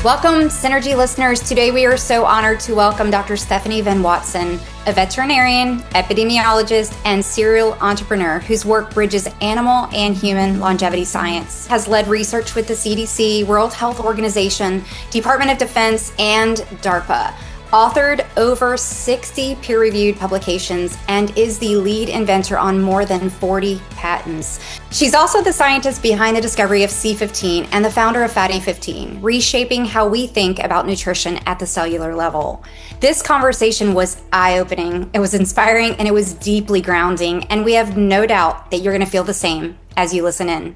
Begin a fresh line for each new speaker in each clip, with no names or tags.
Welcome, Synergy listeners. Today we are so honored to welcome Dr. Stephanie Venn-Watson, a veterinarian, epidemiologist, and serial entrepreneur whose work bridges animal and human longevity science, has led research with the CDC, World Health Organization, Department of Defense, and DARPA, authored over 60 peer-reviewed publications, and is the lead inventor on more than 40 patents. She's also the scientist behind the discovery of C15 and the founder of Fatty 15, reshaping how we think about nutrition at the cellular level. This conversation was eye-opening, it was inspiring, and it was deeply grounding, and we have no doubt that you're going to feel the same as you listen in.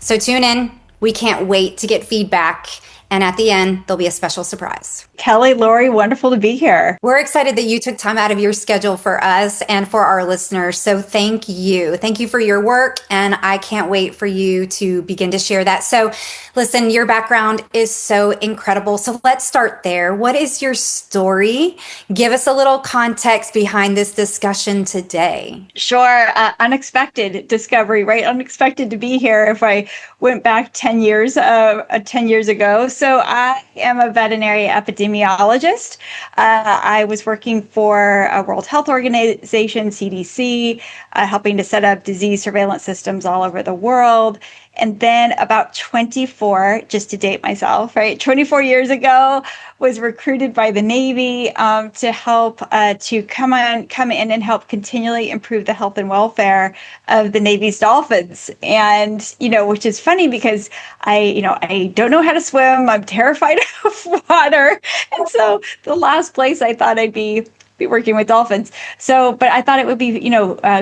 So tune in. We can't wait to get feedback. And at the end, there'll be a special surprise.
Kelly, Lori, wonderful to be here.
We're excited that you took time out of your schedule for us and for our listeners. So thank you. Thank you for your work. And I can't wait for you to begin to share that. So listen, your background is so incredible. So let's start there. What is your story? Give us a little context behind this discussion today.
Sure. Unexpected discovery, right? Unexpected to be here if I went back 10 years ago. So I am a veterinary epidemiologist. I was working for a World Health Organization, CDC, helping to set up disease surveillance systems all over the world. And then about 24, just to date myself, right? 24 years ago, was recruited by the Navy to help to come in and help continually improve the health and welfare of the Navy's dolphins. And, which is funny because I don't know how to swim. I'm terrified of water. And so the last place I thought I'd be working with dolphins. So, but I thought it would be,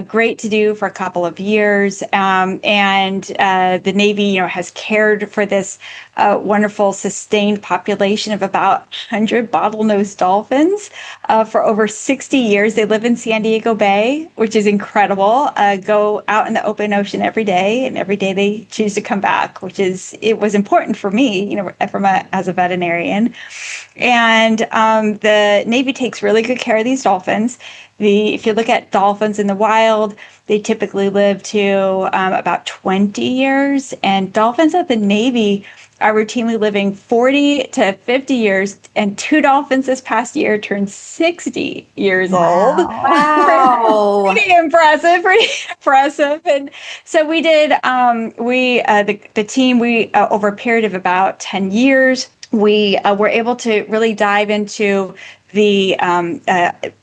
great to do for a couple of years. And the Navy, has cared for this wonderful sustained population of about 100 bottlenose dolphins for over 60 years. They live in San Diego Bay, which is incredible. Go out in the open ocean every day, and every day they choose to come back, it was important for me, as a veterinarian. And the Navy takes really good care of these dolphins. If you look at dolphins in the wild, they typically live to about 20 years, and dolphins at the Navy are routinely living 40 to 50 years, and 2 dolphins this past year turned 60 years old.
Wow.
Pretty impressive. And so we did, the team, over a period of about 10 years, we were able to really dive into the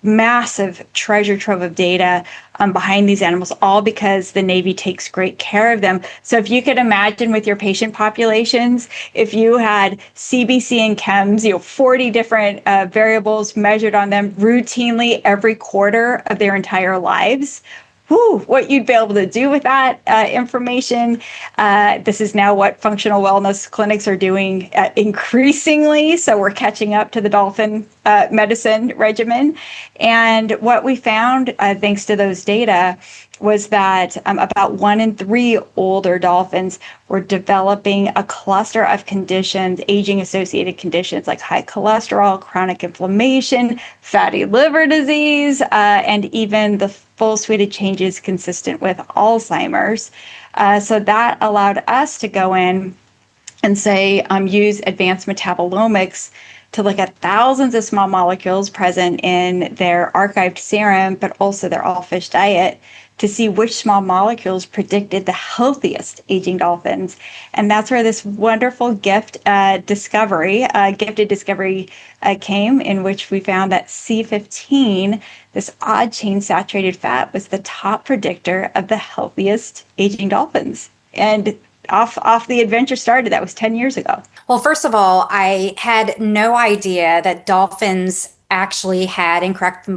massive treasure trove of data behind these animals, all because the Navy takes great care of them. So if you could imagine with your patient populations, if you had CBC and chems, 40 different variables measured on them routinely every quarter of their entire lives, what you'd be able to do with that information. This is now what functional wellness clinics are doing increasingly. So we're catching up to the dolphin medicine regimen. And what we found, thanks to those data, was that about 1 in 3 older dolphins were developing a cluster of conditions, aging-associated conditions like high cholesterol, chronic inflammation, fatty liver disease, and even the full suite of changes consistent with Alzheimer's. So that allowed us to go in and say, use advanced metabolomics to look at thousands of small molecules present in their archived serum, but also their all fish diet, to see which small molecules predicted the healthiest aging dolphins. And that's where this wonderful gifted discovery came, in which we found that C15, this odd chain saturated fat, was the top predictor of the healthiest aging dolphins. And off the adventure started. That was 10 years ago.
Well, first of all, I had no idea that dolphins actually had, and correct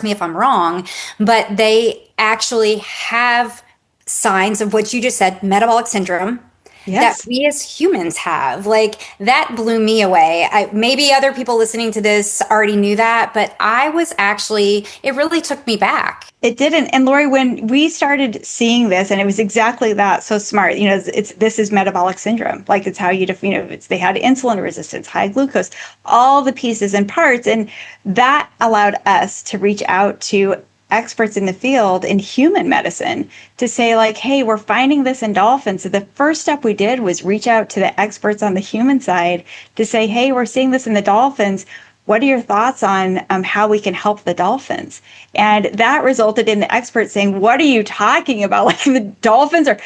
me if I'm wrong, but they actually have signs of what you just said, metabolic syndrome. Yes. That we as humans have. Like, that blew me away. Maybe other people listening to this already knew that, but it really took me back.
It didn't. And Lori, when we started seeing this, and it was exactly that, so smart, this is metabolic syndrome. Like, it's how they had insulin resistance, high glucose, all the pieces and parts. And that allowed us to reach out to experts in the field in human medicine to say like, hey, we're finding this in dolphins. So the first step we did was reach out to the experts on the human side to say, hey, we're seeing this in the dolphins. What are your thoughts on how we can help the dolphins? And that resulted in the experts saying, what are you talking about? Like the dolphins are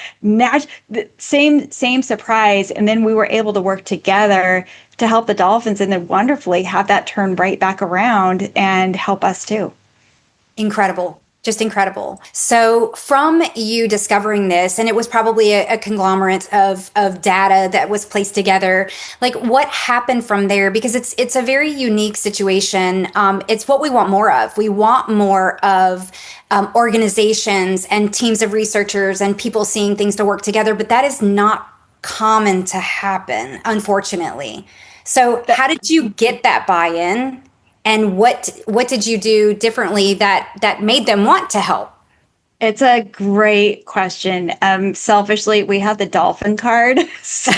same surprise. And then we were able to work together to help the dolphins and then wonderfully have that turn right back around and help us too.
Incredible. Just incredible. So from you discovering this, and it was probably a conglomerate of data that was placed together, like what happened from there? Because it's a very unique situation. It's what we want more of. We want more of organizations and teams of researchers and people seeing things to work together, but that is not common to happen, unfortunately. So how did you get that buy-in? And what did you do differently that made them want to help?
It's a great question. Selfishly, we have the dolphin card. So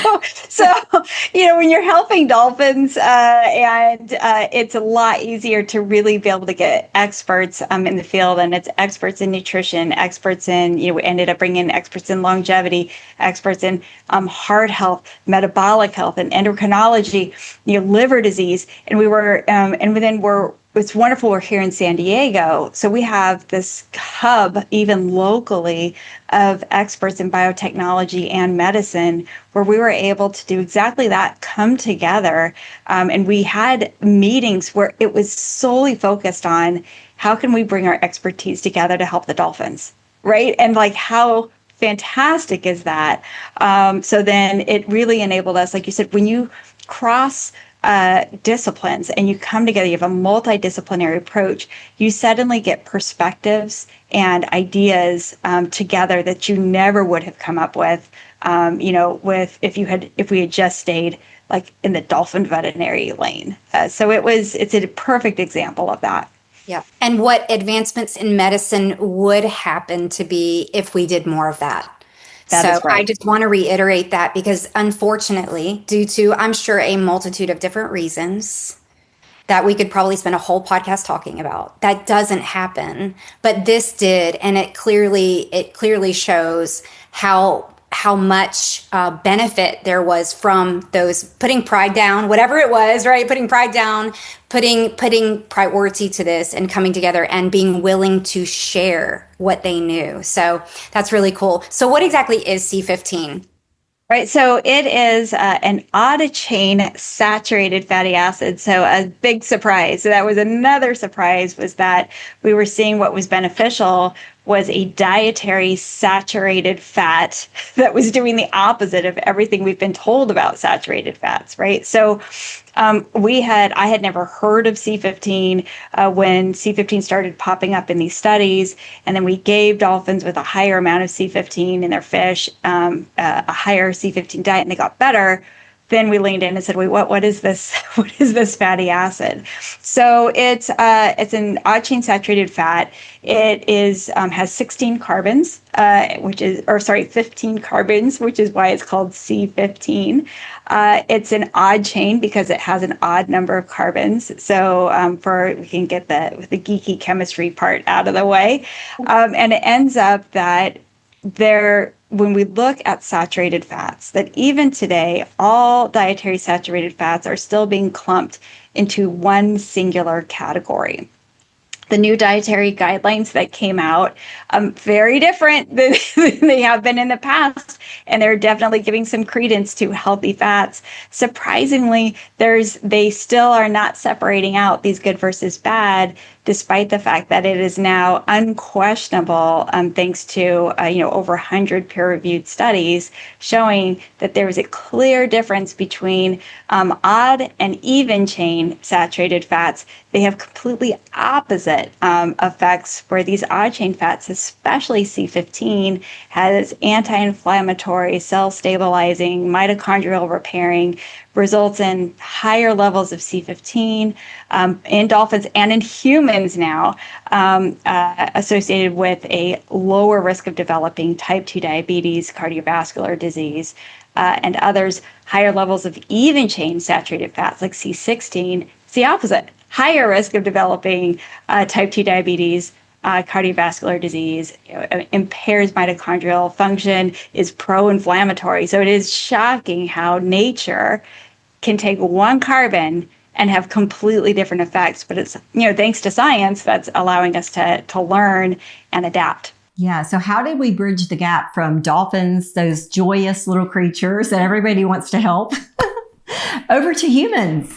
when you're helping dolphins, it's a lot easier to really be able to get experts in the field, and it's experts in nutrition, experts in, we ended up bringing in experts in longevity, experts in heart health, metabolic health, and endocrinology, liver disease, and it's wonderful we're here in San Diego. So we have this hub, even locally, of experts in biotechnology and medicine, where we were able to do exactly that, come together. And we had meetings where it was solely focused on how can we bring our expertise together to help the dolphins, right? And like how fantastic is that? So then it really enabled us, like you said, when you cross disciplines and you come together, you have a multidisciplinary approach, you suddenly get perspectives and ideas together that you never would have come up with, if we had just stayed like in the dolphin veterinary lane. So it's a perfect example of that.
Yeah. And what advancements in medicine would happen to be if we did more of that?
That is right.
I just want to reiterate that because unfortunately, due to, I'm sure, a multitude of different reasons that we could probably spend a whole podcast talking about, that doesn't happen. But this did, and it clearly shows how much benefit there was from those putting pride down, whatever it was, right? Putting pride down, putting priority to this and coming together and being willing to share what they knew. So that's really cool. So what exactly is C15?
Right. So it is an odd chain saturated fatty acid. So a big surprise. So that was another surprise, was that we were seeing what was beneficial was a dietary saturated fat that was doing the opposite of everything we've been told about saturated fats, right? So I had never heard of C15 when C15 started popping up in these studies, and then we gave dolphins with a higher amount of C15 in their fish, a higher C15 diet, and they got better. Then we leaned in and said, wait, what is this? What is this fatty acid? So it's an odd chain saturated fat. It has 16 carbons, 15 carbons, which is why it's called C15. It's an odd chain because it has an odd number of carbons. So we can get the geeky chemistry part out of the way. And it ends up that when we look at saturated fats, that even today, all dietary saturated fats are still being clumped into one singular category. The new dietary guidelines that came out, very different than they have been in the past, and they're definitely giving some credence to healthy fats. Surprisingly, they still are not separating out these good versus bad, despite the fact that it is now unquestionable, thanks to over 100 peer-reviewed studies showing that there is a clear difference between odd and even chain saturated fats. They have completely opposite effects, where these odd chain fats, especially C15, has anti-inflammatory, cell stabilizing, mitochondrial repairing, results in higher levels of C15 in dolphins and in humans now, associated with a lower risk of developing type 2 diabetes, cardiovascular disease, and others. Higher levels of even chain saturated fats like C16, it's the opposite. Higher risk of developing type 2 diabetes, cardiovascular disease, impairs mitochondrial function, is pro-inflammatory. So it is shocking how nature can take one carbon and have completely different effects. But it's, thanks to science, that's allowing us to learn and adapt.
Yeah. So how did we bridge the gap from dolphins, those joyous little creatures that everybody wants to help, over to humans,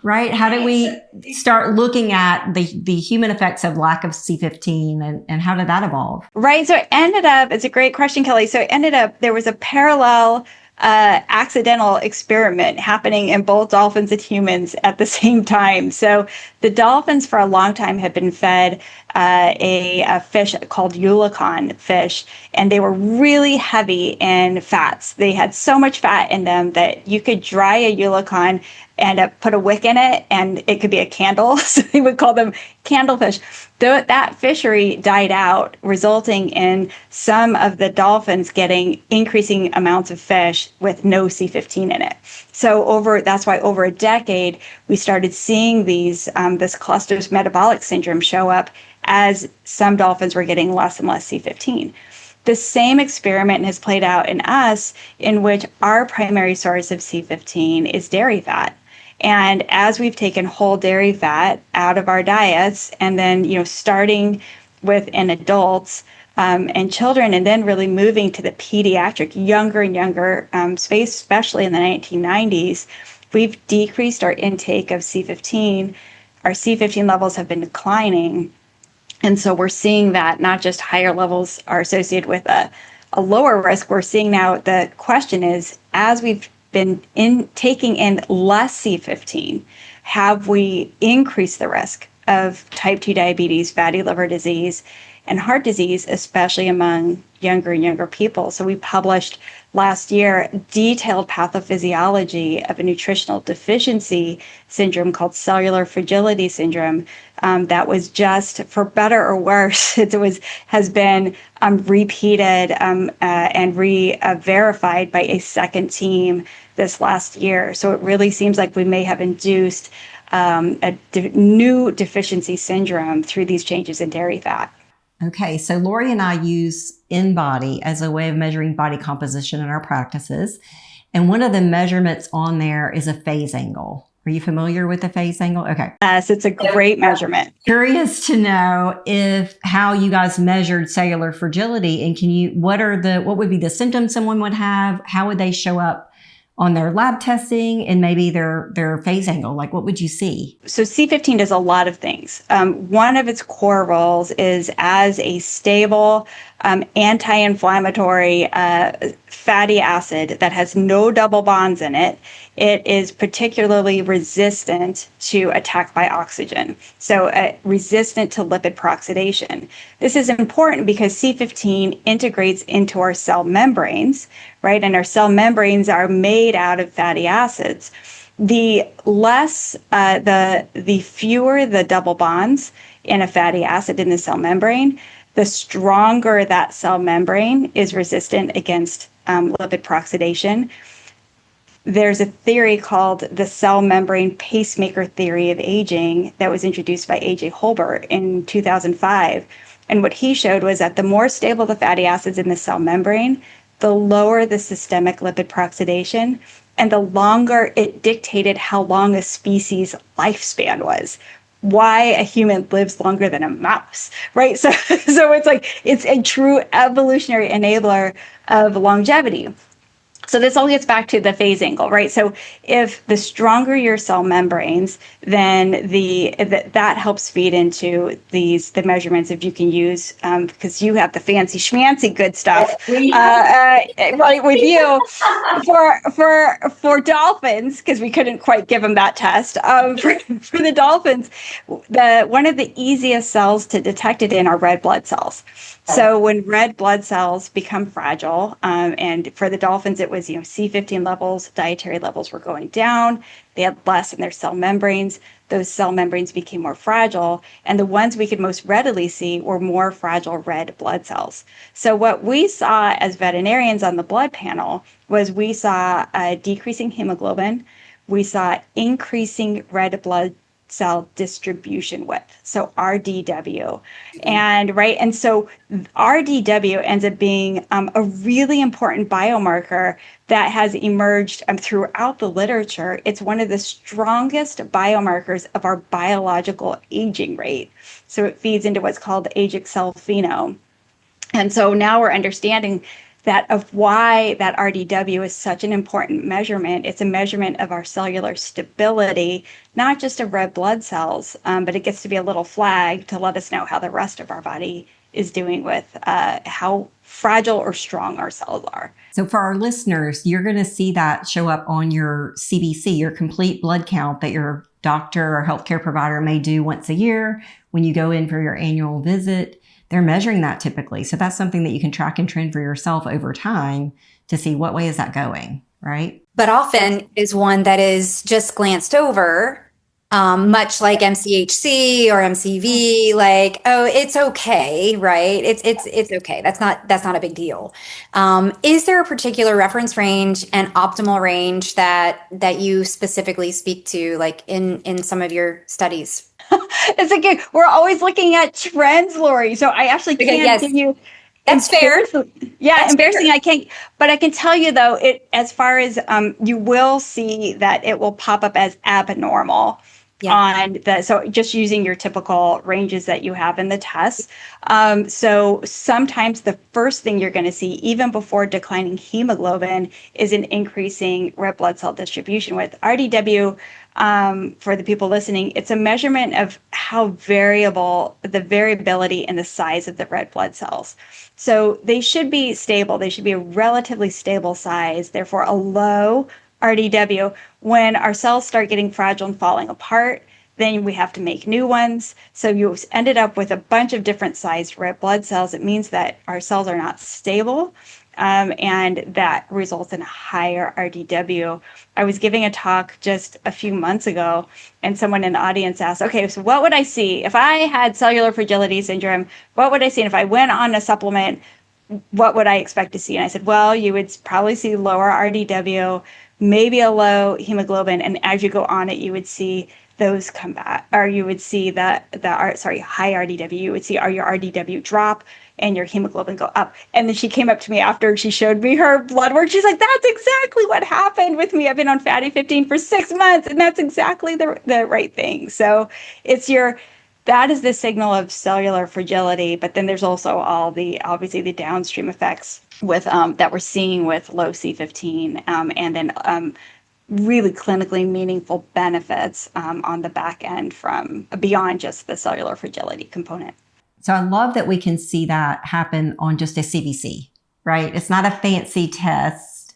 right? How did we start looking at the human effects of lack of C15 and how did that evolve?
Right. So it ended up, it's a great question, Kelly. So it ended up, there was a parallel accidental experiment happening in both dolphins and humans at the same time. So the dolphins for a long time had been fed a fish called eulicon fish, and they were really heavy in fats. They had so much fat in them that you could dry a eulicon and put a wick in it, and it could be a candle. So they would call them candlefish. That fishery died out, resulting in some of the dolphins getting increasing amounts of fish with no C15 in it. So that's why over a decade, we started seeing this cluster's metabolic syndrome show up as some dolphins were getting less and less C15. The same experiment has played out in us, in which our primary source of C15 is dairy fat. And as we've taken whole dairy fat out of our diets, and then, starting with in adults and children, and then really moving to the pediatric, younger and younger space, especially in the 1990s, we've decreased our intake of C15. Our C15 levels have been declining. And so we're seeing that not just higher levels are associated with a lower risk. We're seeing now the question is, as we've been taking in less C15, have we increased the risk of type 2 diabetes, fatty liver disease, and heart disease, especially among younger and younger people? So we published last year detailed pathophysiology of a nutritional deficiency syndrome called cellular fragility syndrome. That was just, for better or worse, has been repeated and verified by a second team this last year. So it really seems like we may have induced a new deficiency syndrome through these changes in dairy fat.
Okay, so Lori and I use InBody as a way of measuring body composition in our practices. And one of the measurements on there is a phase angle. Are you familiar with the phase angle? Okay.
Yes, it's a great measurement.
Curious to know how you guys measured cellular fragility, and what would be the symptoms someone would have? How would they show up on their lab testing and maybe their phase angle? Like, what would you see?
So C15 does a lot of things. One of its core roles is as a stable anti-inflammatory fatty acid that has no double bonds in it. It is particularly resistant to attack by oxygen, so resistant to lipid peroxidation. This is important because C15 integrates into our cell membranes, right? And our cell membranes are made out of fatty acids. The fewer the double bonds in a fatty acid in the cell membrane, the stronger that cell membrane is resistant against lipid peroxidation. There's a theory called the cell membrane pacemaker theory of aging that was introduced by A.J. Holbert in 2005. And what he showed was that the more stable the fatty acids in the cell membrane, the lower the systemic lipid peroxidation, and the longer it dictated how long a species' lifespan was. Why a human lives longer than a mouse, right? So it's a true evolutionary enabler of longevity. So this all gets back to the phase angle, right? So if the stronger your cell membranes, then that helps feed into the measurements if you can use, because you have the fancy schmancy good stuff, right, with you for dolphins, because we couldn't quite give them that test. For the dolphins, one of the easiest cells to detect it in are red blood cells. So when red blood cells become fragile, and for the dolphins, it was, C15 levels, dietary levels were going down. They had less in their cell membranes. Those cell membranes became more fragile. And the ones we could most readily see were more fragile red blood cells. So what we saw as veterinarians on the blood panel was we saw a decreasing hemoglobin. We saw increasing red blood cell distribution width, so RDW. And so RDW ends up being a really important biomarker that has emerged throughout the literature. It's one of the strongest biomarkers of our biological aging rate. So it feeds into what's called the agic cell phenome. And so now we're understanding that of why that RDW is such an important measurement. It's a measurement of our cellular stability, not just of red blood cells, but it gets to be a little flag to let us know how the rest of our body is doing with how fragile or strong our cells are.
So for our listeners, you're going to see that show up on your CBC, your complete blood count that your doctor or healthcare provider may do once a year when you go in for your annual visit. They're measuring that typically. So that's something that you can track and trend for yourself over time to see what way is that going, right?
But often is one that is just glanced over, much like MCHC or MCV, like, oh, it's okay, right? It's okay. That's not a big deal. Is there a particular reference range and optimal range that you specifically speak to, like in some of your studies?
It's okay. We're always looking at trends, Lori. So I actually can't give you.
That's fair.
Yeah,
That's
embarrassing.
fair.
I can't, but I can tell you though, as far as you will see that it will pop up as abnormal on so just using your typical ranges that you have in the test. So sometimes the first thing you're going to see, even before declining hemoglobin, is an increasing red blood cell distribution with RDW. For the people listening, it's a measurement of how variable the variability in the size of the red blood cells. So they should be stable. They should be a relatively stable size, therefore a low RDW. When our cells start getting fragile and falling apart, then we have to make new ones. So you ended up with a bunch of different sized red blood cells. It means that our cells are not stable. And that results in a higher RDW. I was giving a talk just a few months ago, and someone in the audience asked, okay, so what would I see if I had cellular fragility syndrome? What would I see? And if I went on a supplement, what would I expect to see? And I said, well, you would probably see lower RDW, maybe a low hemoglobin. And as you go on it, you would see those come back, or you would see high RDW. You would see your RDW drop and your hemoglobin go up. And then she came up to me after she showed me her blood work. She's like, that's exactly what happened with me. I've been on fatty 15 for 6 months, and that's exactly the right thing. So that is the signal of cellular fragility. But then there's also obviously the downstream effects with that we're seeing with low C15, and then really clinically meaningful benefits on the back end from beyond just the cellular fragility component.
So I love that we can see that happen on just a CBC, right? It's not a fancy test.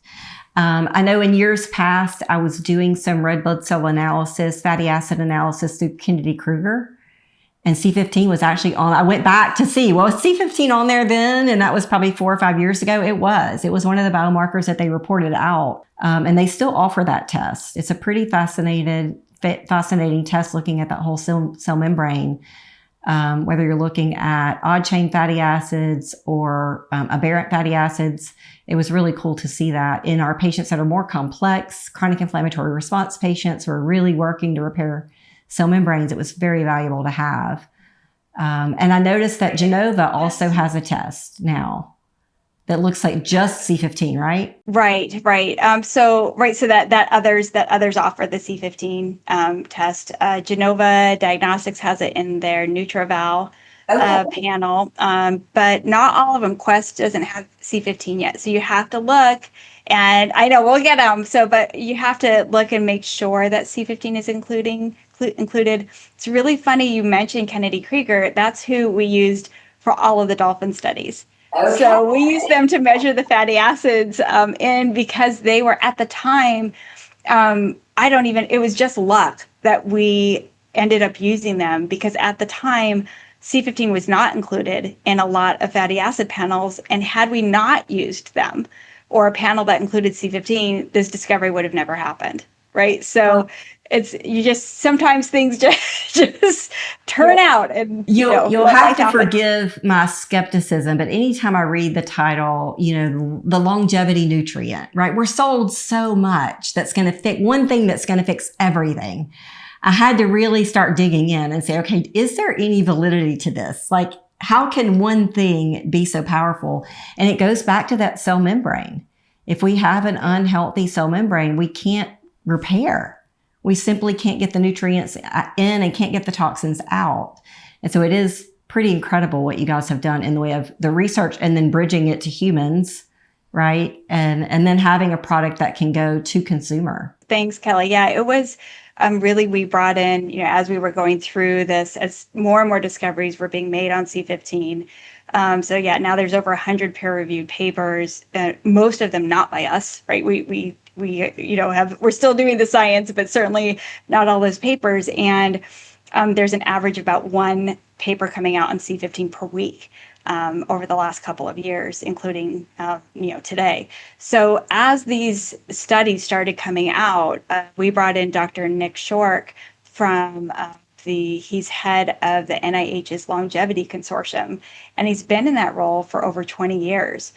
I know in years past, I was doing some red blood cell analysis, fatty acid analysis through Kennedy-Kruger, and C15 was actually on. I went back to see, well, was C15 on there then? And that was probably 4 or 5 years ago. It was one of the biomarkers that they reported out. And they still offer that test. It's a pretty fascinating test looking at that whole cell membrane. Whether you're looking at odd chain fatty acids or aberrant fatty acids, it was really cool to see that in our patients that are more complex, chronic inflammatory response patients who are really working to repair cell membranes. It was very valuable to have. And I noticed that Genova also has a test now that looks like just C15, right?
Right. So that others offer the C15 test. Genova Diagnostics has it in their NutraVal panel, but not all of them. Quest doesn't have C15 yet, so you have to look. And I know we'll get them. But you have to look and make sure that C15 is included. It's really funny you mentioned Kennedy-Kruger. That's who we used for all of the dolphin studies. Okay. So we used them to measure the fatty acids because they were at the time, it was just luck that we ended up using them, because at the time, C15 was not included in a lot of fatty acid panels. And had we not used them, or a panel that included C15, this discovery would have never happened, right? So sometimes things just turn out, and
you'll have to forgive my skepticism, but anytime I read the title, the longevity nutrient, right? We're sold so much that's going to fix one thing that's going to fix everything. I had to really start digging in and say, okay, is there any validity to this? Like, how can one thing be so powerful? And it goes back to that cell membrane. If we have an unhealthy cell membrane, we can't repair. We simply can't get the nutrients in and can't get the toxins out. And so it is pretty incredible what you guys have done in the way of the research and then bridging it to humans, right? And then having a product that can go to consumer.
Thanks, Kelly. Yeah, it was really, we brought in, as we were going through this, as more and more discoveries were being made on C15. So yeah, now there's over 100 peer-reviewed papers, most of them not by us, right? We we're still doing the science, but certainly not all those papers. And there's an average of about one paper coming out on C15 per week over the last couple of years, including today. So as these studies started coming out, we brought in Dr. Nick Shork from he's head of the NIH's Longevity Consortium, and he's been in that role for over 20 years.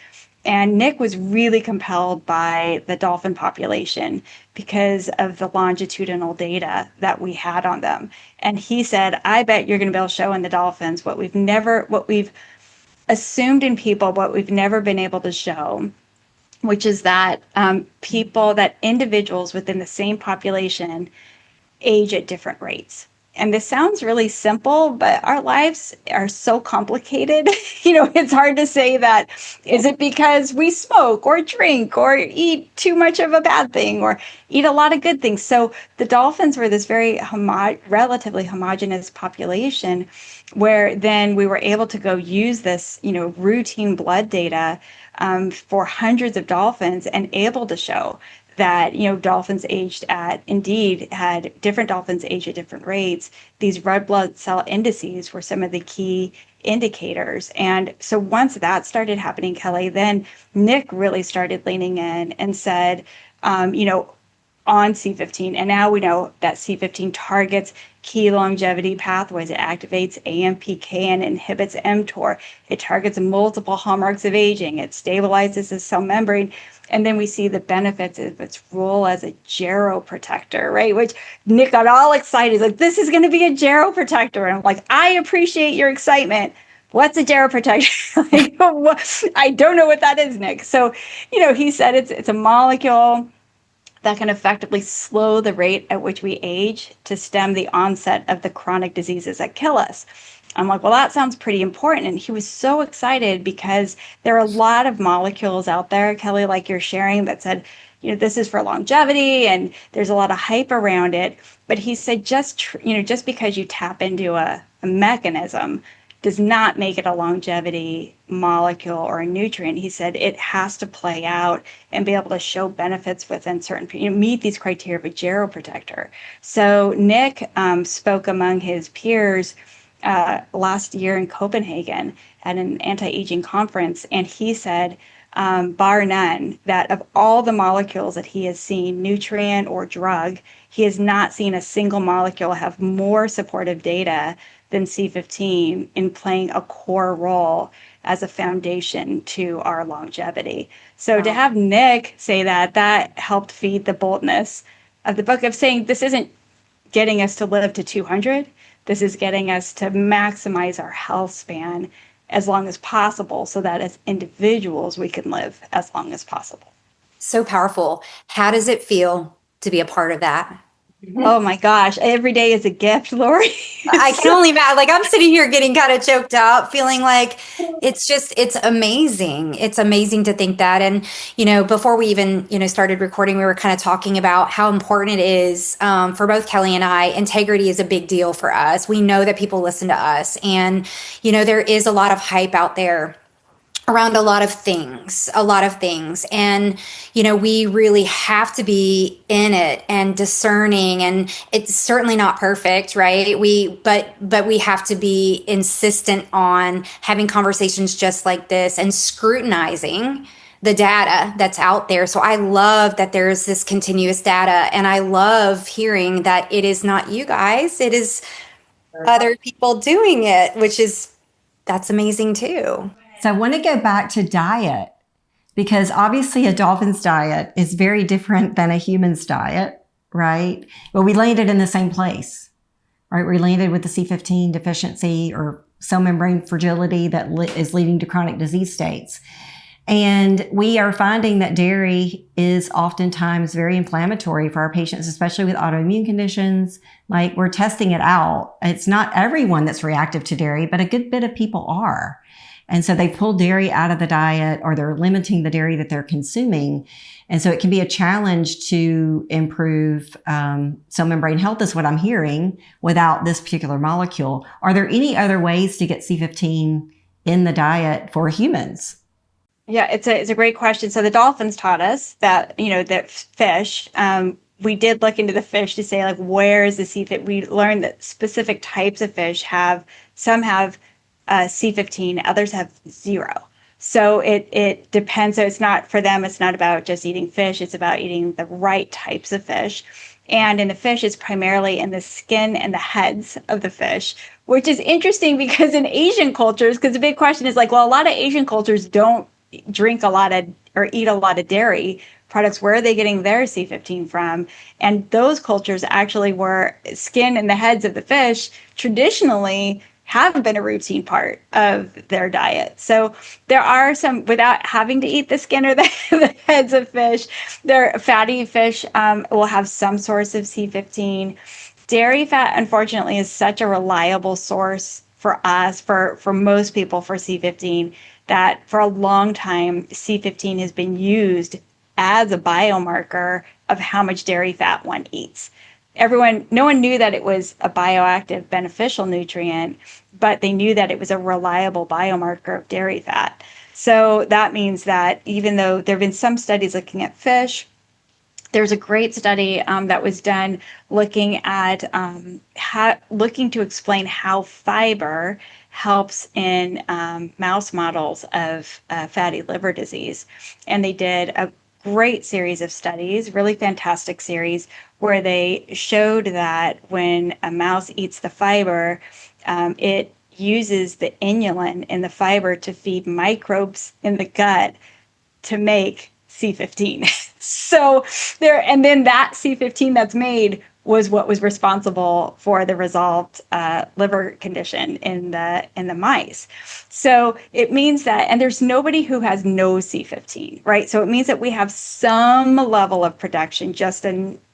And Nick was really compelled by the dolphin population because of the longitudinal data that we had on them. And he said, I bet you're going to be able to show in the dolphins what we've assumed in people, what we've never been able to show, which is that individuals within the same population age at different rates. And this sounds really simple, but our lives are so complicated. It's hard to say that, is it because we smoke or drink or eat too much of a bad thing or eat a lot of good things? So the dolphins were this very relatively homogeneous population, where then we were able to go use this, routine blood data for hundreds of dolphins and able to show that, dolphins had different dolphins age at different rates. These red blood cell indices were some of the key indicators. And so once that started happening, Kelly, then Nick really started leaning in and said, on C15, and now we know that C15 targets key longevity pathways. It activates AMPK and inhibits mTOR. It targets multiple hallmarks of aging. It stabilizes the cell membrane. And then we see the benefits of its role as a geroprotector, right? Which Nick got all excited. He's like, this is going to be a geroprotector. And I'm like, I appreciate your excitement. What's a geroprotector? I don't know what that is, Nick. So, he said it's a molecule that can effectively slow the rate at which we age to stem the onset of the chronic diseases that kill us. I'm like, well, that sounds pretty important. And he was so excited because there are a lot of molecules out there, Kelly, like you're sharing, that said, this is for longevity and there's a lot of hype around it. But he said, just because you tap into a mechanism does not make it a longevity molecule or a nutrient. He said it has to play out and be able to show benefits within certain, meet these criteria of a geroprotector. So Nick spoke among his peers last year in Copenhagen at an anti-aging conference, and he said, bar none, that of all the molecules that he has seen, nutrient or drug, he has not seen a single molecule have more supportive data than C15 in playing a core role as a foundation to our longevity. So to have Nick say that helped feed the boldness of the book of saying, this isn't getting us to live to 200. This is getting us to maximize our health span as long as possible so that as individuals, we can live as long as possible.
So powerful. How does it feel to be a part of that?
Oh my gosh, every day is a gift, Lori.
I can only imagine, like I'm sitting here getting kind of choked up, feeling like it's amazing. It's amazing to think that. And, before we even, started recording, we were kind of talking about how important it is for both Kelly and I. Integrity is a big deal for us. We know that people listen to us, and, there is a lot of hype out there around a lot of things. And, we really have to be in it and discerning, and it's certainly not perfect, right? But we have to be insistent on having conversations just like this and scrutinizing the data that's out there. So I love that there's this continuous data, and I love hearing that it is not you guys, it is other people doing it, that's amazing too.
So I want to go back to diet, because obviously a dolphin's diet is very different than a human's diet. right? But we landed in the same place, right? We landed with the C15 deficiency or cell membrane fragility that is leading to chronic disease states. And we are finding that dairy is oftentimes very inflammatory for our patients, especially with autoimmune conditions. Like, we're testing it out. It's not everyone that's reactive to dairy, but a good bit of people are. And so they pull dairy out of the diet, or they're limiting the dairy that they're consuming. And so it can be a challenge to improve cell membrane health, is what I'm hearing, without this particular molecule. Are there any other ways to get C15 in the diet for humans?
Yeah, it's a great question. So the dolphins taught us that, that fish, we did look into the fish to say, like, where is the C15? We learned that specific types of fish some have C15, others have 0. So it depends. So it's not, for them, it's not about just eating fish. It's about eating the right types of fish. And in the fish, it's primarily in the skin and the heads of the fish, which is interesting because in Asian cultures, because the big question is like, well, a lot of Asian cultures don't drink a lot of or eat a lot of dairy products. Where are they getting their C15 from? And those cultures actually were skin and the heads of the fish traditionally have been a routine part of their diet. So there are some, without having to eat the skin or the heads of fish, their fatty fish will have some source of C15. Dairy fat, unfortunately, is such a reliable source for us, for most people, for C15, that for a long time, C15 has been used as a biomarker of how much dairy fat one eats. No one knew that it was a bioactive beneficial nutrient, but they knew that it was a reliable biomarker of dairy fat. So that means that even though there have been some studies looking at fish, there's a great study that was done looking at looking to explain how fiber helps in mouse models of fatty liver disease. And they did a great series of studies, really fantastic series, where they showed that when a mouse eats the fiber, it uses the inulin in the fiber to feed microbes in the gut to make C15. And then that C15 that's made was what was responsible for the resolved liver condition in the mice. So it means that, and there's nobody who has no C15, right? So it means that we have some level of production, just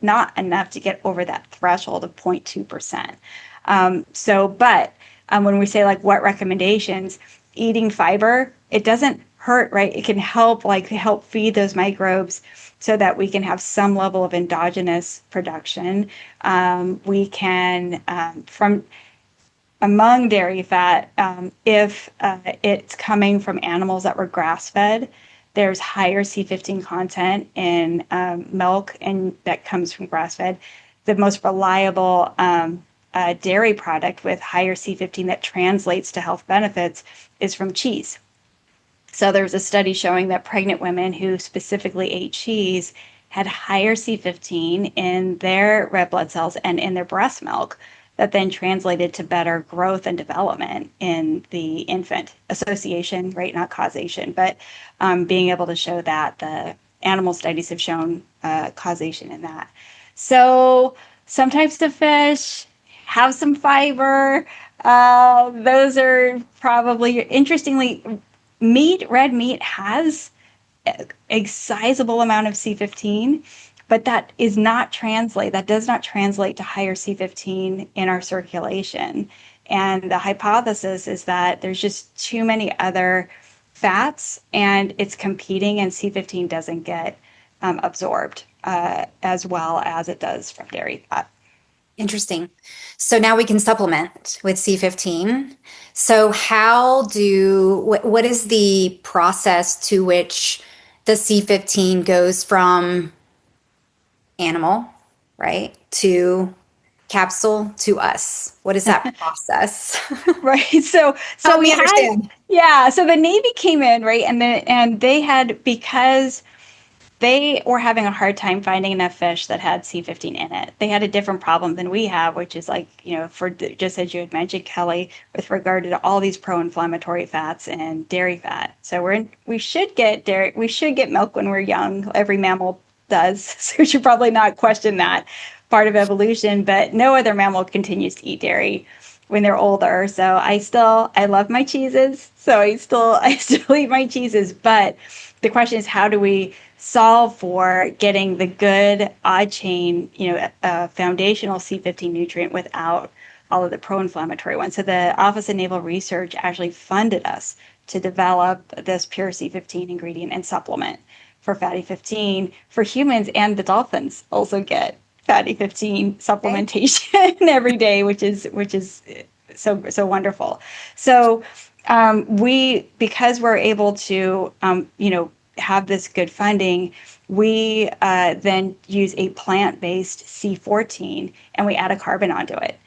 not enough to get over that threshold of 0.2%. But when we say, like, what recommendations, eating fiber, it doesn't hurt, right? It can help feed those microbes so that we can have some level of endogenous production. We can, from among dairy fat, if it's coming from animals that were grass-fed, there's higher C15 content in milk, and that comes from grass-fed. The most reliable dairy product with higher C15 that translates to health benefits is from cheese. So there's a study showing that pregnant women who specifically ate cheese had higher C15 in their red blood cells and in their breast milk, that then translated to better growth and development in the infant. Association, right? Not causation, but being able to show that the animal studies have shown causation in that. So some types of fish have some fiber. Those are probably, interestingly, red meat has a sizable amount of C15, but that does not translate to higher C15 in our circulation. And the hypothesis is that there's just too many other fats, and it's competing, and C15 doesn't get absorbed as well as it does from dairy fat.
Interesting. So now we can supplement with C15. So what is the process to which the C15 goes from animal, right, to capsule to us? What is that process?
Right. So
we understand.
So the Navy came in, right, and they had, because they were having a hard time finding enough fish that had C15 in it. They had a different problem than we have, which is just as you had mentioned, Kelly, with regard to all these pro-inflammatory fats and dairy fat. So we should get milk when we're young. Every mammal does. So we should probably not question that part of evolution, but no other mammal continues to eat dairy when they're older. So I love my cheeses. So I still eat my cheeses. But the question is, how do we solve for getting the good odd chain, foundational C15 nutrient without all of the pro-inflammatory ones? So the Office of Naval Research actually funded us to develop this pure C15 ingredient and supplement for fatty 15 for humans, and the dolphins also get fatty 15 supplementation every day, which is so wonderful. So because we're able to have this good funding, we then use a plant-based C14 and we add a carbon onto it.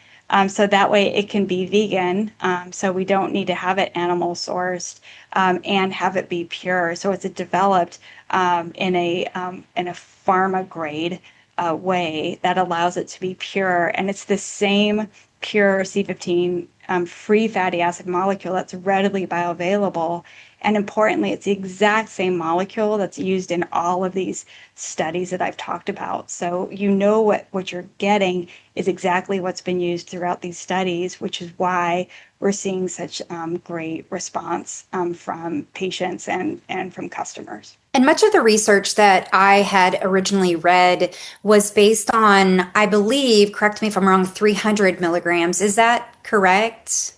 So that way it can be vegan. So we don't need to have it animal sourced and have it be pure. So it's developed in a pharma grade way that allows it to be pure. And it's the same pure C15 free fatty acid molecule that's readily bioavailable. And importantly, it's the exact same molecule that's used in all of these studies that I've talked about. So what you're getting is exactly what's been used throughout these studies, which is why we're seeing such great response from patients and from customers.
And much of the research that I had originally read was based on, I believe, correct me if I'm wrong, 300 milligrams. Is that correct?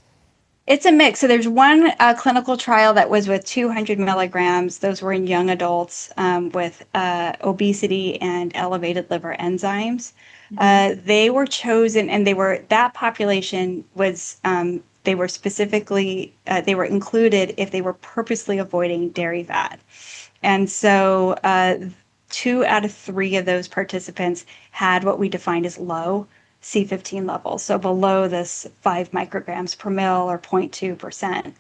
It's a mix. So there's one clinical trial that was with 200 milligrams. Those were in young adults with obesity and elevated liver enzymes. They were chosen, and that population was they were included if they were purposely avoiding dairy fat. And so 2 out of 3 of those participants had what we defined as low C15 levels, so below this 5 micrograms per mil or 0.2%.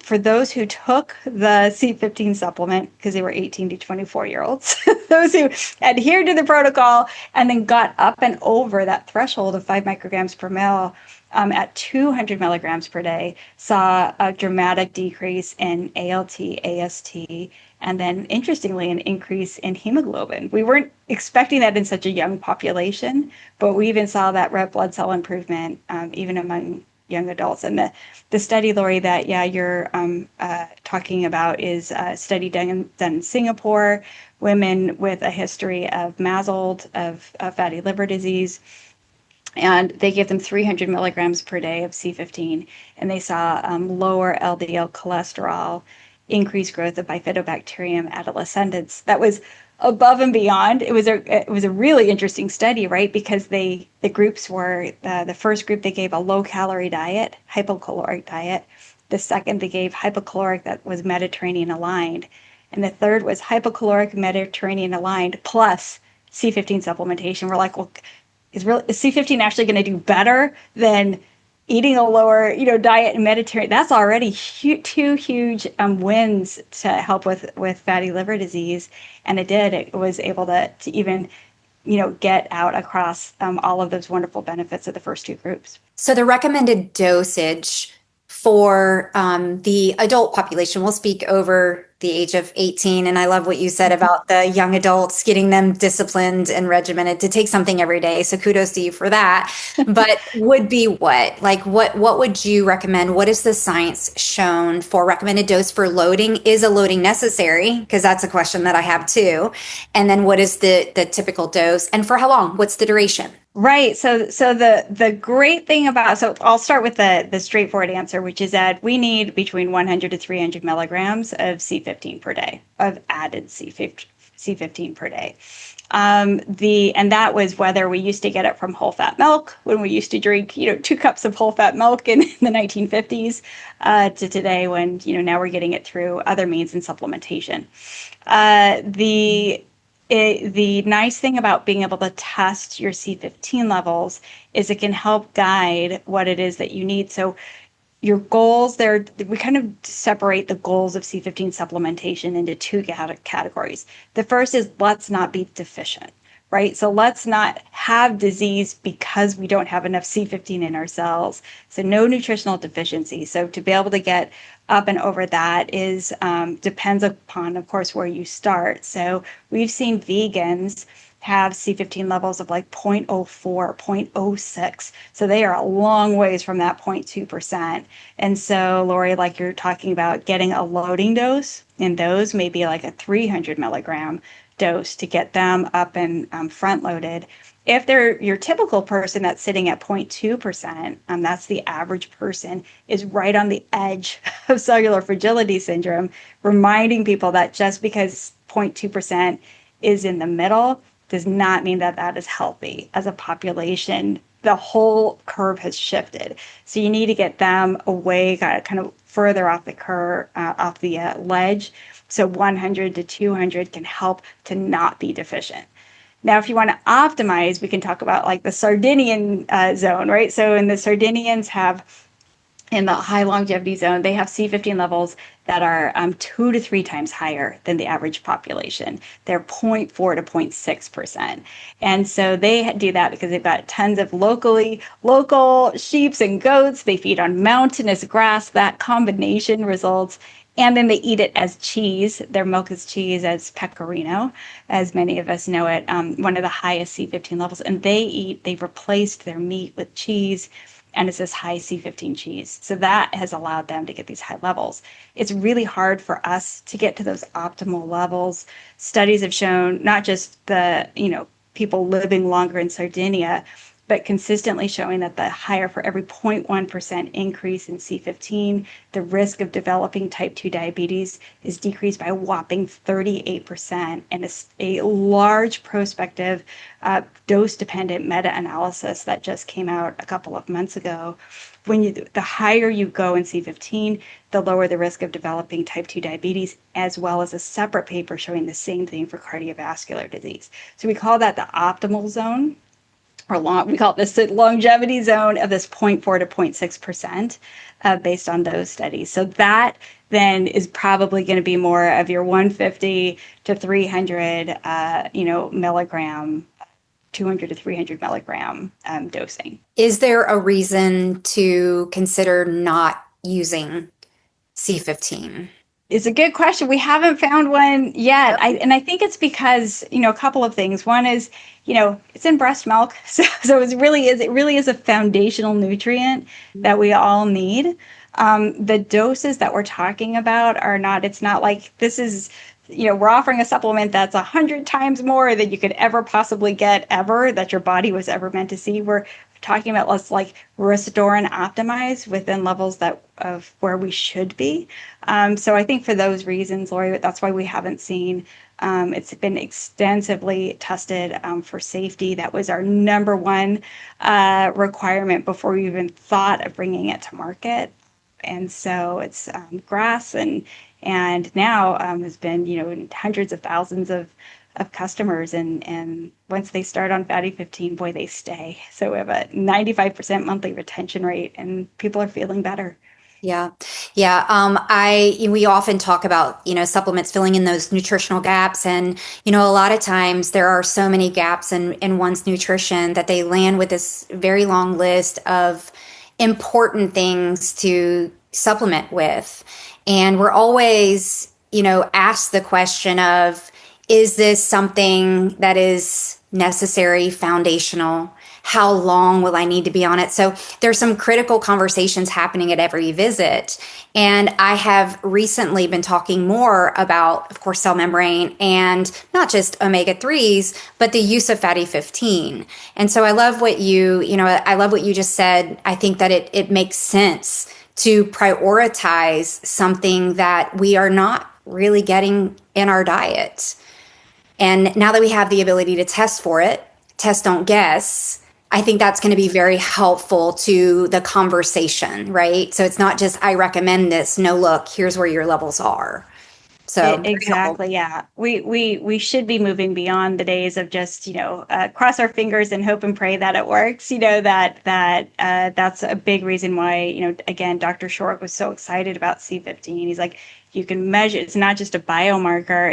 For those who took the C15 supplement, because they were 18 to 24-year-olds, those who adhered to the protocol and then got up and over that threshold of 5 micrograms per mil at 200 milligrams per day, saw a dramatic decrease in ALT, AST, and then, interestingly, an increase in hemoglobin. We weren't expecting that in such a young population, but we even saw that red blood cell improvement even among young adults. And the study, Lori, that you're talking about is a study done in Singapore, women with a history of MASLD, of fatty liver disease. And they gave them 300 milligrams per day of C15, and they saw lower LDL cholesterol, increased growth of Bifidobacterium adolescens. That was above and beyond. It was a really interesting study, right? Because the groups were the first group, they gave a low calorie diet, hypocaloric diet. The second, they gave hypocaloric that was Mediterranean aligned, and the third was hypocaloric Mediterranean aligned plus C15 supplementation. We're like, well, is C15 actually going to do better than eating a lower, diet in Mediterranean? That's already 2 huge wins to help with fatty liver disease. And it did. It was able to even, get out across all of those wonderful benefits of the first 2 groups.
So the recommended dosage for the adult population, we'll speak over the age of 18. And I love what you said about the young adults, getting them disciplined and regimented to take something every day. So kudos to you for that. But would be what? Like what would you recommend? What is the science shown for recommended dose for loading? Is a loading necessary? Because that's a question that I have too. And then what is the typical dose? And for how long? What's the duration?
Right. So the great thing so I'll start with the straightforward answer, which is that we need between 100 to 300 milligrams of C15 per day, of added C15 per day. And that was whether we used to get it from whole fat milk, when we used to drink, 2 cups of whole fat milk in the 1950s, to today when, now we're getting it through other means and supplementation. The nice thing about being able to test your C15 levels is it can help guide what it is that you need. So your goals there, we kind of separate the goals of C15 supplementation into 2 categories. The first is let's not be deficient, right? So let's not have disease because we don't have enough C15 in our cells. So no nutritional deficiency. So to be able to get up and over that is depends upon, of course, where you start. So we've seen vegans have C15 levels of like 0.04, 0.06. So they are a long ways from that 0.2%. And so, Lori, like you're talking about getting a loading dose in those, maybe like a 300 milligram dose to get them up and front loaded. If they're your typical person that's sitting at 0.2%, that's the average person, is right on the edge of cellular fragility syndrome, reminding people that just because 0.2% is in the middle does not mean that that is healthy. As a population, the whole curve has shifted. So you need to get them away, kind of further off the curve, off the ledge. So 100 to 200 can help to not be deficient. Now, if you want to optimize, we can talk about like the Sardinian zone, right? So in the Sardinians have, in the high longevity zone, they have C15 levels that are 2 to 3 times higher than the average population. They're 0.4 to 0.6%. And so they do that because they've got tons of local sheep and goats. They feed on mountainous grass. That combination results. And then they eat it as cheese. Their milk is cheese as pecorino, as many of us know it, one of the highest C15 levels. And they've replaced their meat with cheese, and it's this high C15 cheese. So that has allowed them to get these high levels. It's really hard for us to get to those optimal levels. Studies have shown not just the, people living longer in Sardinia, but consistently showing that the higher for every 0.1% increase in C15, the risk of developing type 2 diabetes is decreased by a whopping 38%. And it's a large prospective dose-dependent meta-analysis that just came out a couple of months ago. The higher you go in C15, the lower the risk of developing type 2 diabetes, as well as a separate paper showing the same thing for cardiovascular disease. So we call that the optimal zone. We call it this longevity zone of this 0.4 to 0.6% based on those studies. So that then is probably going to be more of your 150 to 300, milligram, 200 to 300 milligram dosing.
Is there a reason to consider not using C15?
It's a good question. We haven't found one yet. I think it's because, a couple of things. One is, it's in breast milk. So it really is a foundational nutrient that we all need. The doses that we're talking about it's not like this is, we're offering a supplement that's 100 times more than you could ever possibly get that your body was ever meant to see. We're talking about let's like restore and optimize within levels of where we should be. So I think for those reasons, Lori, that's why we haven't seen, it's been extensively tested for safety. That was our number one requirement before we even thought of bringing it to market. And so it's grass and now has been, hundreds of thousands of customers. And once they start on Fatty 15, boy, they stay. So we have a 95% monthly retention rate and people are feeling better.
Yeah. We often talk about, supplements filling in those nutritional gaps. And, a lot of times there are so many gaps in one's nutrition that they land with this very long list of important things to supplement with. And we're always, asked the question of, is this something that is necessary, foundational? How long will I need to be on it? So there's some critical conversations happening at every visit. And I have recently been talking more about, of course, cell membrane and not just omega-3s, but the use of fatty 15. And so I love what you just said. I think that it makes sense to prioritize something that we are not really getting in our diet. And now that we have the ability to test for it, test, don't guess, I think that's going to be very helpful to the conversation, right? So it's not just, I recommend this. No, look, here's where your levels are. So
exactly, yeah. We should be moving beyond the days of just, cross our fingers and hope and pray that it works. That's a big reason why, again, Dr. Short was so excited about C15. He's like, you can measure, it's not just a biomarker,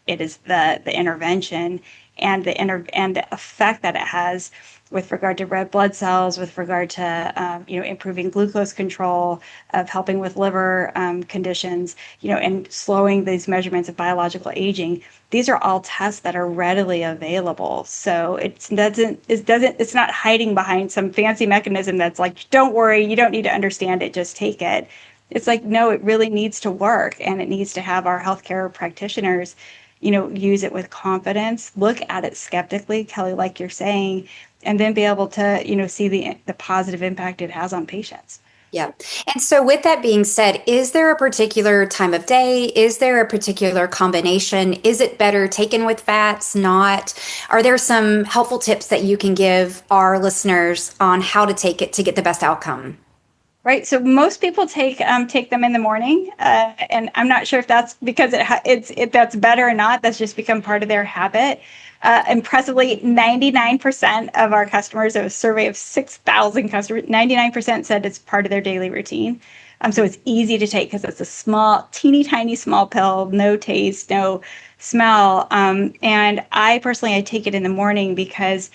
it is the intervention. and the effect that it has with regard to red blood cells, with regard to improving glucose control, of helping with liver conditions, and slowing these measurements of biological aging. These are all tests that are readily available. So it's not hiding behind some fancy mechanism that's like, don't worry, you don't need to understand it, just take it. It's like, no, it really needs to work, and it needs to have our healthcare practitioners, use it with confidence, look at it skeptically, Kelly, like you're saying, and then be able to, see the positive impact it has on patients.
Yeah. And so with that being said, is there a particular time of day? Is there a particular combination? Is it better taken with fats, not? Are there some helpful tips that you can give our listeners on how to take it to get the best outcome?
Right. So most people take them in the morning, and I'm not sure if that's because that's better or not. That's just become part of their habit. Impressively, 99% of our customers, a survey of 6,000 customers, 99% said it's part of their daily routine. So it's easy to take because it's a small, teeny tiny small pill, no taste, no smell. And I take it in the morning because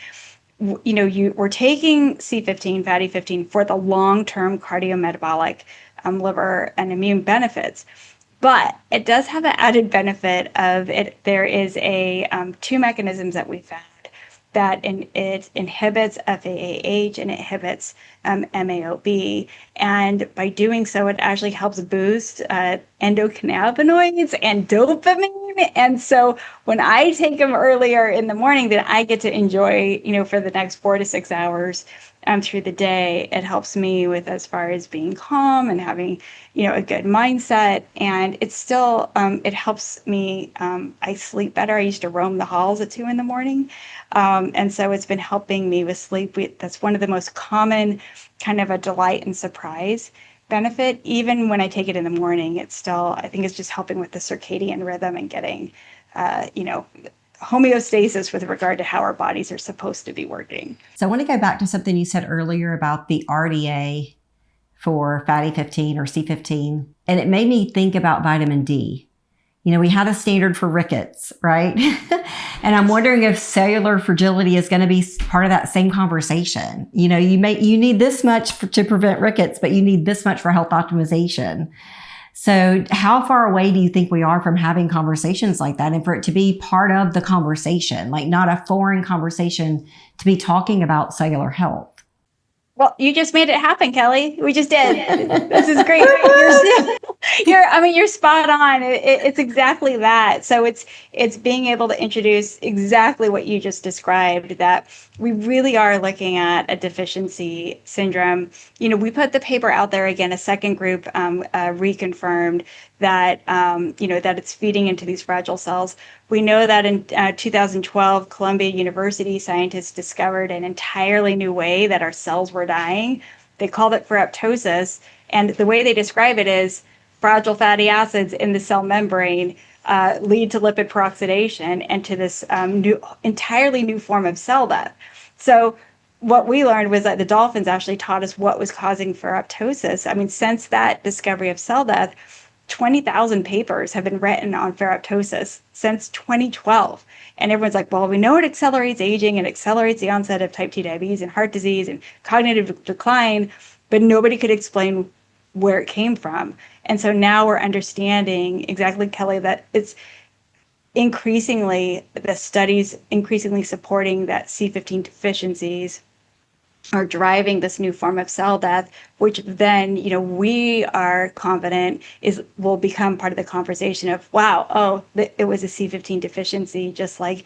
we're taking C15, fatty 15, for the long-term cardiometabolic liver and immune benefits. But it does have an added benefit of it. There is two mechanisms that we found that it inhibits FAAH and it inhibits MAOB. And by doing so, it actually helps boost endocannabinoids and dopamine. And so when I take them earlier in the morning, then I get to enjoy, for the next 4 to 6 hours through the day. It helps me with as far as being calm and having, a good mindset. And it's still, it helps me, I sleep better. I used to roam the halls at 2 a.m. And so it's been helping me with sleep. That's one of the most common kind of a delight and surprise benefit. Even when I take it in the morning, it's still, I think it's just helping with the circadian rhythm and getting, homeostasis with regard to how our bodies are supposed to be working.
So I want to go back to something you said earlier about the RDA for fatty 15 or C15. And it made me think about vitamin D. We had a standard for rickets, right? And I'm wondering if cellular fragility is going to be part of that same conversation. You need this much to prevent rickets, but you need this much for health optimization. So how far away do you think we are from having conversations like that, and for it to be part of the conversation, like not a foreign conversation, to be talking about cellular health?
Well, you just made it happen, Kelly. We just did. This is great. You're spot on. It's exactly that. So it's being able to introduce exactly what you just described, that we really are looking at a deficiency syndrome. We put the paper out there again, a second group reconfirmed that, that it's feeding into these fragile cells. We know that in 2012, Columbia University scientists discovered an entirely new way that our cells were dying. They called it ferroptosis. And the way they describe it is fragile fatty acids in the cell membrane lead to lipid peroxidation and to this entirely new form of cell death. So what we learned was that the dolphins actually taught us what was causing ferroptosis. Since that discovery of cell death, 20,000 papers have been written on ferroptosis since 2012. And everyone's like, well, we know it accelerates aging and accelerates the onset of type 2 diabetes and heart disease and cognitive decline, but nobody could explain where it came from. And so now we're understanding exactly, Kelly, that it's the studies increasingly supporting that C15 deficiencies are driving this new form of cell death, which then, we are confident will become part of the conversation of, wow, it was a C15 deficiency, just like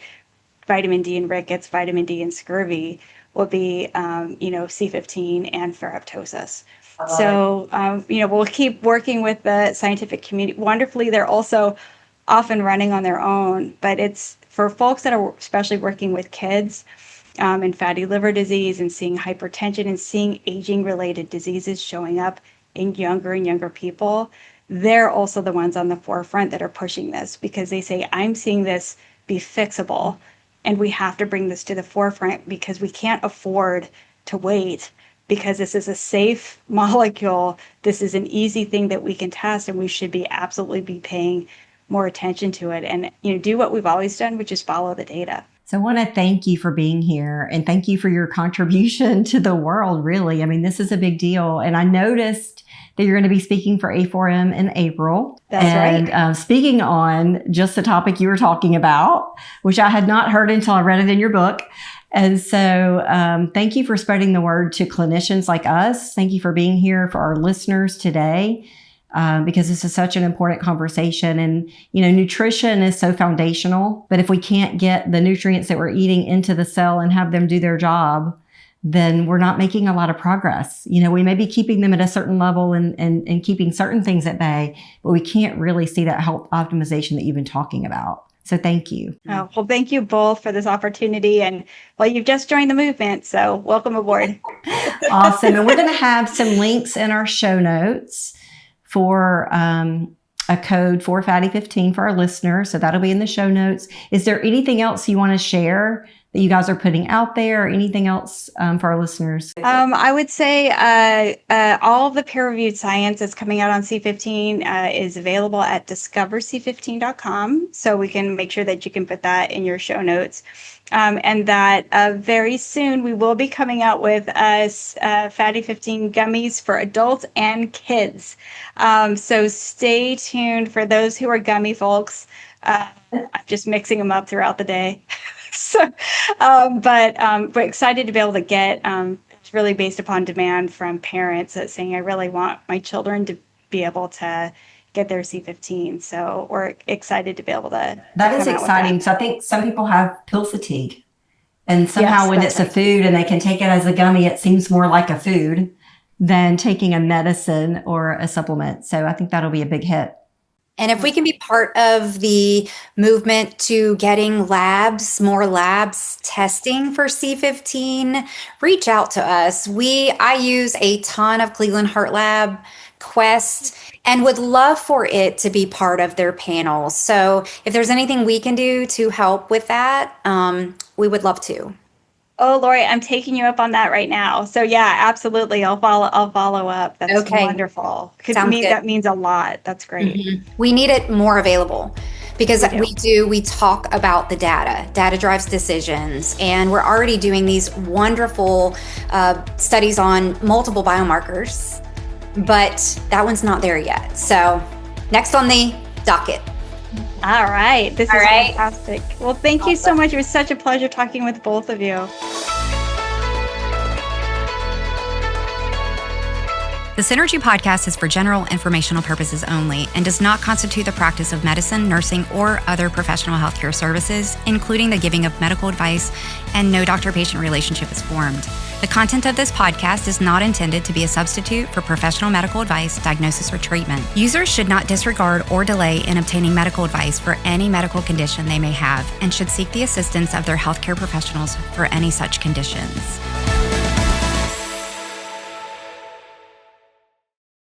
vitamin D and rickets, vitamin D and scurvy will be, C15 and ferroptosis. So, we'll keep working with the scientific community. Wonderfully, they're also often running on their own, but it's for folks that are especially working with kids, and fatty liver disease and seeing hypertension and seeing aging-related diseases showing up in younger and younger people. They're also the ones on the forefront that are pushing this because they say, I'm seeing this be fixable, and we have to bring this to the forefront because we can't afford to wait, because this is a safe molecule. This is an easy thing that we can test, and we should be absolutely be paying more attention to it and, do what we've always done, which is follow the data.
So I want to thank you for being here and thank you for your contribution to the world, really. I mean, this is a big deal. And I noticed that you're going to be speaking for A4M in April.
That's right.
And speaking on just the topic you were talking about, which I had not heard until I read it in your book. And so thank you for spreading the word to clinicians like us. Thank you for being here for our listeners today. Because this is such an important conversation. And, nutrition is so foundational, but if we can't get the nutrients that we're eating into the cell and have them do their job, then we're not making a lot of progress. We may be keeping them at a certain level and keeping certain things at bay, but we can't really see that health optimization that you've been talking about. So thank you.
Oh, well, thank you both for this opportunity. And you've just joined the movement, so welcome aboard.
Awesome. And we're going to have some links in our show notes for a code for Fatty 15 for our listeners. So that'll be in the show notes. Is there anything else you want to share that you guys are putting out there or anything else for our listeners?
I would say all of the peer-reviewed science that's coming out on C15 is available at discoverc15.com. So we can make sure that you can put that in your show notes. And that very soon we will be coming out with Fatty 15 gummies for adults and kids. So stay tuned for those who are gummy folks. I'm just mixing them up throughout the day. But we're excited to be able to get, it's really based upon demand from parents that saying, I really want my children to be able to get their C15. So we're excited to be able to.
That is exciting. So I think some people have pill fatigue, and somehow when it's a food and they can take it as a gummy, it seems more like a food than taking a medicine or a supplement. So I think that'll be a big hit.
And if we can be part of the movement to getting more labs testing for C15, reach out to us. I use a ton of Cleveland Heart Lab, Quest, and would love for it to be part of their panel. So if there's anything we can do to help with that, we would love to.
Oh, Lori, I'm taking you up on that right now. So yeah, absolutely. I'll follow up. That's okay. Wonderful. That means a lot. That's great.
Mm-hmm. We need it more available because we talk about the data. Data drives decisions. And we're already doing these wonderful studies on multiple biomarkers, but that one's not there yet. So next on the docket.
All right. This is fantastic. Well, thank you so much. It was such a pleasure talking with both of you.
The Synergy podcast is for general informational purposes only and does not constitute the practice of medicine, nursing, or other professional healthcare services, including the giving of medical advice, and no doctor-patient relationship is formed. The content of this podcast is not intended to be a substitute for professional medical advice, diagnosis, or treatment. Users should not disregard or delay in obtaining medical advice for any medical condition they may have and should seek the assistance of their healthcare professionals for any such conditions.